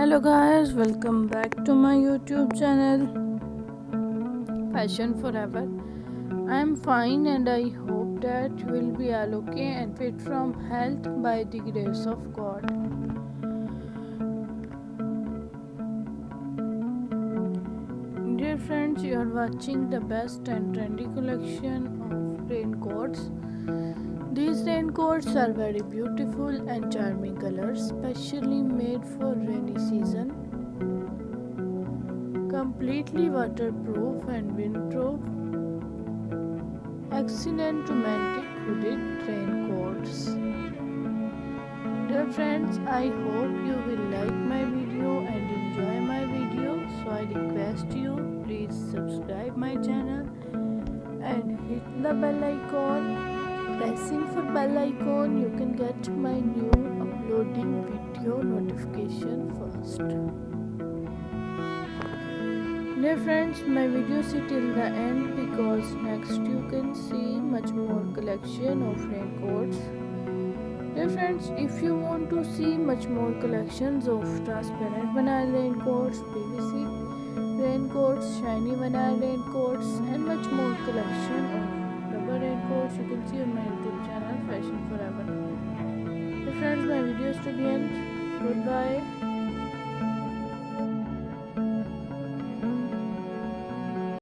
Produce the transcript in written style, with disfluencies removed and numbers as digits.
Hello guys, welcome back to my YouTube channel Fashion Forever. I'm fine and I hope that you will be all okay and fit from health by the grace of God. Dear friends, you are watching the best and trendy collection of raincoats. These raincoats are very beautiful and charming colors, specially made for rainy season. Completely waterproof and windproof. Excellent romantic hooded raincoats. Dear friends, I hope you will like my video and enjoy my video. So I request you, please subscribe my channel and hit the bell icon. Pressing for bell icon, you can get my new uploading video notification first. Dear friends, my video see till the end because next you can see much more collection of raincoats. Dear friends, if you want to see much more collections of transparent vinyl raincoats, PVC raincoats, shiny vinyl raincoats and much more collection of rubber raincoats, you can see on my YouTube channel Fashion Forever. Dear friends, my video is to the end. Goodbye.